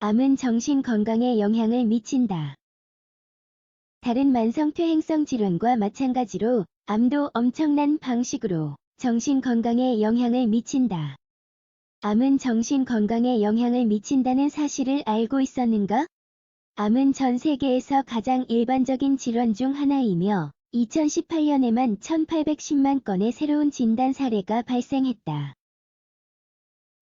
암은 정신 건강에 영향을 미친다. 다른 만성 퇴행성 질환과 마찬가지로 암도 엄청난 방식으로 정신 건강에 영향을 미친다. 암은 정신 건강에 영향을 미친다는 사실을 알고 있었는가? 암은 전 세계에서 가장 일반적인 질환 중 하나이며 2018년에만 1810만 건의 새로운 진단 사례가 발생했다.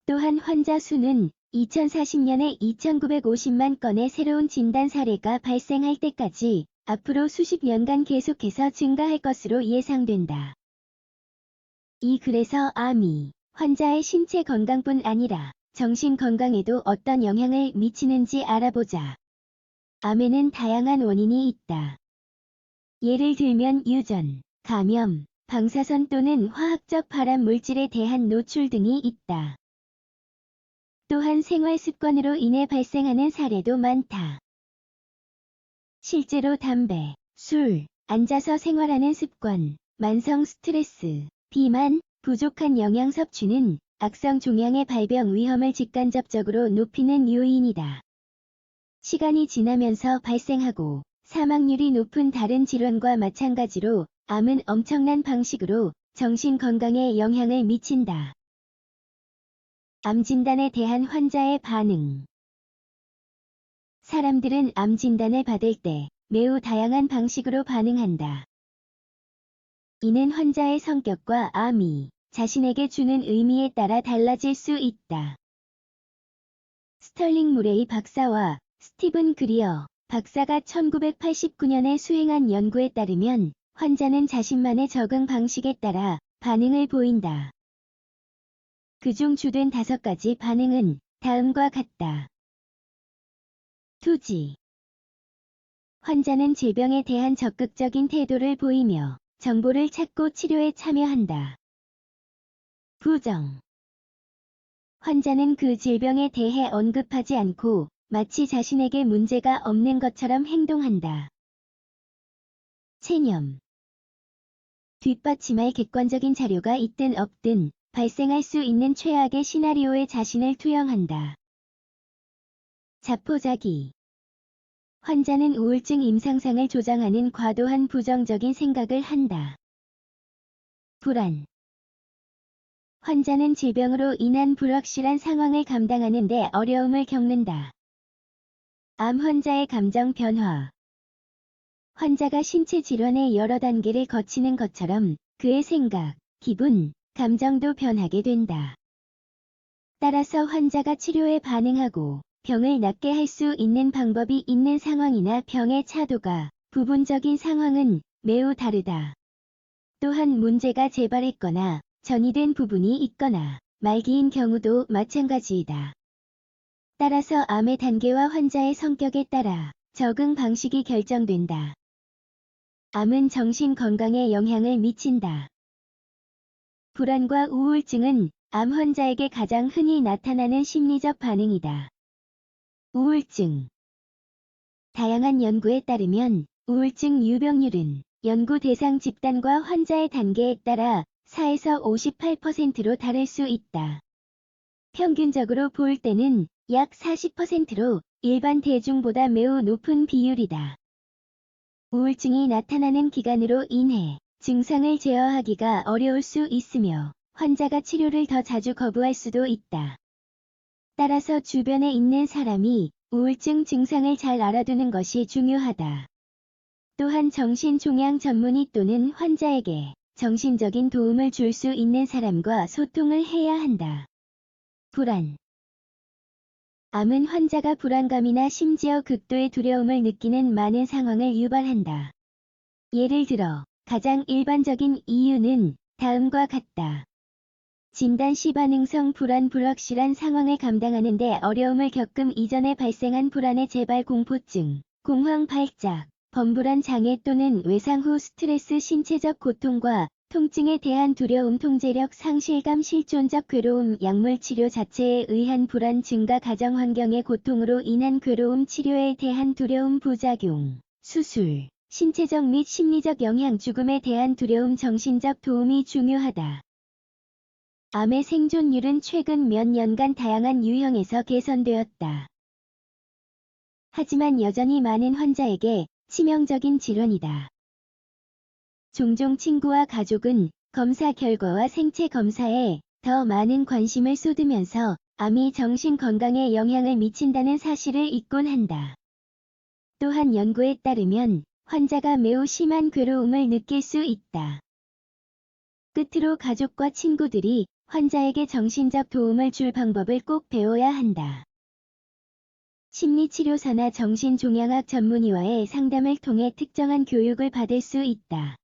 또한 환자 수는 2040년에 2950만 건의 새로운 진단 사례가 발생할 때까지 앞으로 수십 년간 계속해서 증가할 것으로 예상된다. 그래서 암이 환자의 신체 건강뿐 아니라 정신 건강에도 어떤 영향을 미치는지 알아보자. 암에는 다양한 원인이 있다. 예를 들면 유전, 감염, 방사선 또는 화학적 발암 물질에 대한 노출 등이 있다. 또한 생활 습관으로 인해 발생하는 사례도 많다. 실제로 담배, 술, 앉아서 생활하는 습관, 만성 스트레스, 비만, 부족한 영양 섭취는 악성 종양의 발병 위험을 직간접적으로 높이는 요인이다. 시간이 지나면서 발생하고 사망률이 높은 다른 질환과 마찬가지로 암은 엄청난 방식으로 정신 건강에 영향을 미친다. 암 진단에 대한 환자의 반응. 사람들은 암 진단을 받을 때 매우 다양한 방식으로 반응한다. 이는 환자의 성격과 암이 자신에게 주는 의미에 따라 달라질 수 있다. 스털링 무레이 박사와 스티븐 그리어 박사가 1989년에 수행한 연구에 따르면 환자는 자신만의 적응 방식에 따라 반응을 보인다. 그중 주된 5가지 반응은 다음과 같다. 투지. 환자는 질병에 대한 적극적인 태도를 보이며 정보를 찾고 치료에 참여한다. 부정. 환자는 그 질병에 대해 언급하지 않고 마치 자신에게 문제가 없는 것처럼 행동한다. 체념. 뒷받침할 객관적인 자료가 있든 없든 발생할 수 있는 최악의 시나리오에 자신을 투영한다. 자포자기. 환자는 우울증 임상상을 조장하는 과도한 부정적인 생각을 한다. 불안. 환자는 질병으로 인한 불확실한 상황을 감당하는 데 어려움을 겪는다. 암 환자의 감정 변화. 환자가 신체 질환의 여러 단계를 거치는 것처럼 그의 생각, 기분, 감정도 변하게 된다. 따라서 환자가 치료에 반응하고 병을 낫게 할 수 있는 방법이 있는 상황이나 병의 차도가 부분적인 상황은 매우 다르다. 또한 문제가 재발했거나 전이된 부분이 있거나 말기인 경우도 마찬가지이다. 따라서 암의 단계와 환자의 성격에 따라 적응 방식이 결정된다. 암은 정신 건강에 영향을 미친다. 불안과 우울증은 암 환자에게 가장 흔히 나타나는 심리적 반응이다. 우울증. 다양한 연구에 따르면 우울증 유병률은 연구 대상 집단과 환자의 단계에 따라 4에서 58%로 다를 수 있다. 평균적으로 볼 때는 약 40%로 일반 대중보다 매우 높은 비율이다. 우울증이 나타나는 기간으로 인해 증상을 제어하기가 어려울 수 있으며 환자가 치료를 더 자주 거부할 수도 있다. 따라서 주변에 있는 사람이 우울증 증상을 잘 알아두는 것이 중요하다. 또한 정신종양 전문의 또는 환자에게 정신적인 도움을 줄 수 있는 사람과 소통을 해야 한다. 불안. 암은 환자가 불안감이나 심지어 극도의 두려움을 느끼는 많은 상황을 유발한다. 예를 들어 가장 일반적인 이유는 다음과 같다. 진단 시 반응성 불안 불확실한 상황을 감당하는 데 어려움을 겪음 이전에 발생한 불안의 재발 공포증, 공황 발작, 범불안 장애 또는 외상 후 스트레스 신체적 고통과 통증에 대한 두려움 통제력 상실감 실존적 괴로움 약물 치료 자체에 의한 불안 증가 가정 환경의 고통으로 인한 괴로움 치료에 대한 두려움 부작용, 수술, 신체적 및 심리적 영향 죽음에 대한 두려움 정신적 도움이 중요하다. 암의 생존율은 최근 몇 년간 다양한 유형에서 개선되었다. 하지만 여전히 많은 환자에게 치명적인 질환이다. 종종 친구와 가족은 검사 결과와 생체 검사에 더 많은 관심을 쏟으면서 암이 정신 건강에 영향을 미친다는 사실을 잊곤 한다. 또한 연구에 따르면 환자가 매우 심한 괴로움을 느낄 수 있다. 끝으로 가족과 친구들이 환자에게 정신적 도움을 줄 방법을 꼭 배워야 한다. 심리치료사나 정신종양학 전문의와의 상담을 통해 특정한 교육을 받을 수 있다.